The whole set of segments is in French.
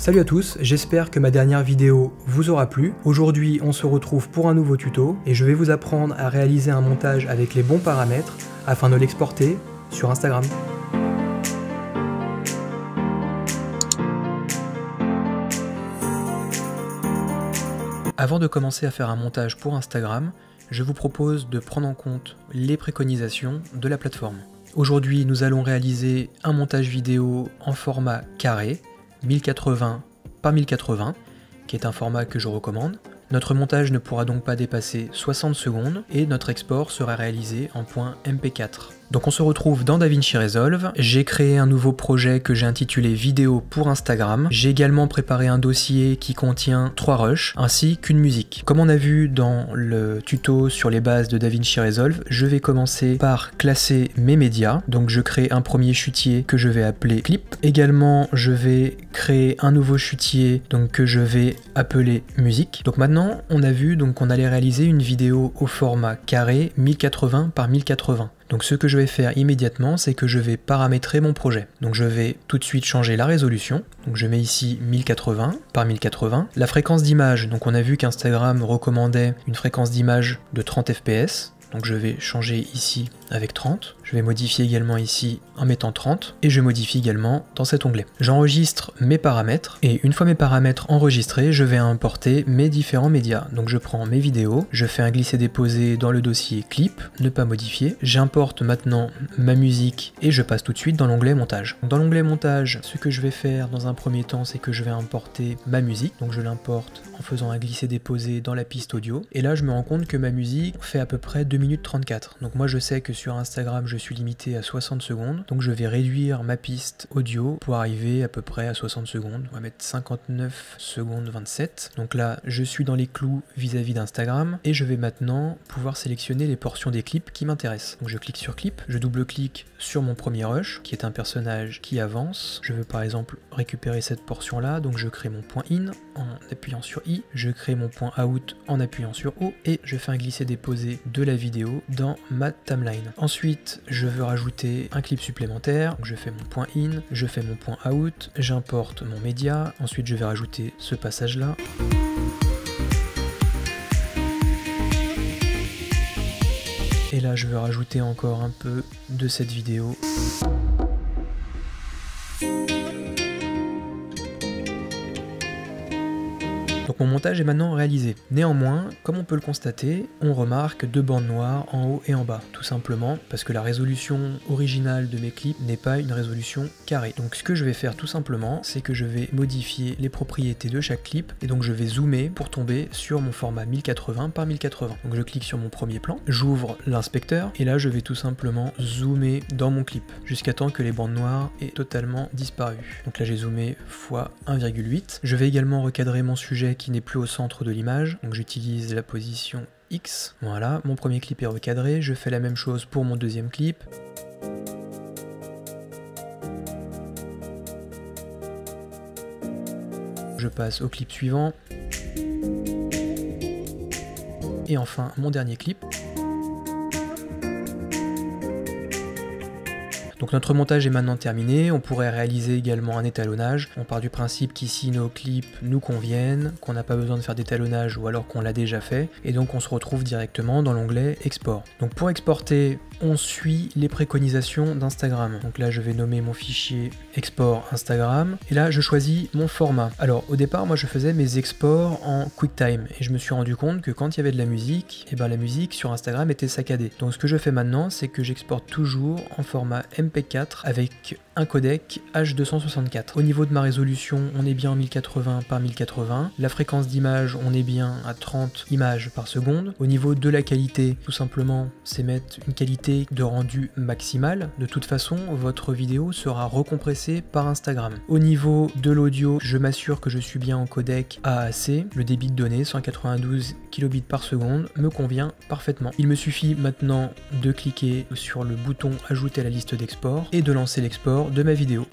Salut à tous, j'espère que ma dernière vidéo vous aura plu. Aujourd'hui, on se retrouve pour un nouveau tuto et je vais vous apprendre à réaliser un montage avec les bons paramètres afin de l'exporter sur Instagram. Avant de commencer à faire un montage pour Instagram, je vous propose de prendre en compte les préconisations de la plateforme. Aujourd'hui, nous allons réaliser un montage vidéo en format carré, 1080 par 1080, qui est un format que je recommande. Notre montage ne pourra donc pas dépasser 60 secondes et notre export sera réalisé en .mp4. Donc on se retrouve dans DaVinci Resolve. J'ai créé un nouveau projet que j'ai intitulé vidéo pour Instagram. J'ai également préparé un dossier qui contient 3 rushs ainsi qu'une musique. Comme on a vu dans le tuto sur les bases de DaVinci Resolve, je vais commencer par classer mes médias. Donc je crée un premier chutier que je vais appeler clip. Également je vais créer un nouveau chutier donc que je vais appeler musique. Donc maintenant on a vu donc qu'on allait réaliser une vidéo au format carré 1080 par 1080. Donc ce que je vais faire immédiatement, c'est que je vais paramétrer mon projet. Donc je vais tout de suite changer la résolution. Donc je mets ici 1080 par 1080. La fréquence d'image, donc on a vu qu'Instagram recommandait une fréquence d'image de 30 fps. Donc je vais changer ici avec 30. Je vais modifier également ici en mettant 30. Et je modifie également dans cet onglet. J'enregistre mes paramètres. Et une fois mes paramètres enregistrés, je vais importer mes différents médias. Donc je prends mes vidéos. Je fais un glisser-déposer dans le dossier clip. Ne pas modifier. J'importe maintenant ma musique. Et je passe tout de suite dans l'onglet montage. Dans l'onglet montage, ce que je vais faire dans un premier temps, c'est que je vais importer ma musique. Donc je l'importe en faisant un glisser-déposer dans la piste audio. Et là, je me rends compte que ma musique fait à peu près 2 minutes 34. Donc moi, je sais que sur Instagram, je suis limité à 60 secondes. Donc je vais réduire ma piste audio pour arriver à peu près à 60 secondes. On va mettre 59 secondes 27. Donc là, je suis dans les clous vis-à-vis d'Instagram. Et je vais maintenant pouvoir sélectionner les portions des clips qui m'intéressent. Donc je clique sur clip, je double-clique sur mon premier rush, qui est un personnage qui avance. Je veux par exemple récupérer cette portion-là. Donc je crée mon point in en appuyant sur I. Je crée mon point out en appuyant sur O. Et je fais un glisser-déposer de la vidéo dans ma timeline. Ensuite, je veux rajouter un clip supplémentaire. Donc je fais mon point in, je fais mon point out, j'importe mon média. Ensuite, je vais rajouter ce passage-là. Et là, je veux rajouter encore un peu de cette vidéo. Donc mon montage est maintenant réalisé. Néanmoins, comme on peut le constater, on remarque 2 bandes noires en haut et en bas. Tout simplement parce que la résolution originale de mes clips n'est pas une résolution carrée. Donc ce que je vais faire tout simplement, c'est que je vais modifier les propriétés de chaque clip. Et donc je vais zoomer pour tomber sur mon format 1080 par 1080. Donc je clique sur mon premier plan, j'ouvre l'inspecteur et là je vais tout simplement zoomer dans mon clip jusqu'à temps que les bandes noires aient totalement disparu. Donc là j'ai zoomé x 1,8. Je vais également recadrer mon sujet qui n'est plus au centre de l'image, donc j'utilise la position X. Voilà, mon premier clip est recadré, je fais la même chose pour mon deuxième clip. Je passe au clip suivant. Et enfin, mon dernier clip. Donc notre montage est maintenant terminé, on pourrait réaliser également un étalonnage. On part du principe qu'ici nos clips nous conviennent, qu'on n'a pas besoin de faire d'étalonnage ou alors qu'on l'a déjà fait. Et donc on se retrouve directement dans l'onglet export. Donc pour exporter, on suit les préconisations d'Instagram. Donc là je vais nommer mon fichier export Instagram. Et là je choisis mon format. Alors au départ moi je faisais mes exports en QuickTime. Et je me suis rendu compte que quand il y avait de la musique, et ben la musique sur Instagram était saccadée. Donc ce que je fais maintenant, c'est que j'exporte toujours en format MP4 avec un codec H264. Au niveau de ma résolution, on est bien en 1080 par 1080. La fréquence d'image, on est bien à 30 images par seconde. Au niveau de la qualité, tout simplement, c'est mettre une qualité de rendu maximale. De toute façon, votre vidéo sera recompressée par Instagram. Au niveau de l'audio, je m'assure que je suis bien en codec AAC. Le débit de données, 192 kilobits par seconde, me convient parfaitement. Il me suffit maintenant de cliquer sur le bouton ajouter à la liste d'export et de lancer l'export de ma vidéo.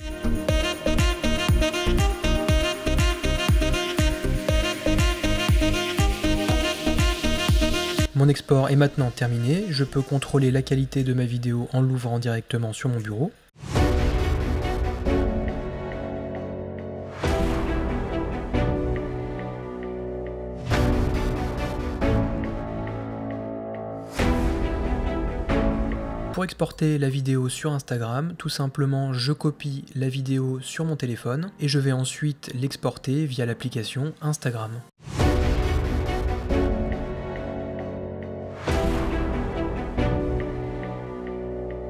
Mon export est maintenant terminé, je peux contrôler la qualité de ma vidéo en l'ouvrant directement sur mon bureau. Pour exporter la vidéo sur Instagram, tout simplement je copie la vidéo sur mon téléphone et je vais ensuite l'exporter via l'application Instagram.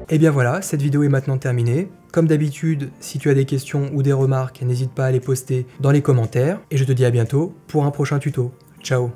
Et bien voilà, cette vidéo est maintenant terminée. Comme d'habitude, si tu as des questions ou des remarques, n'hésite pas à les poster dans les commentaires. Et je te dis à bientôt pour un prochain tuto. Ciao!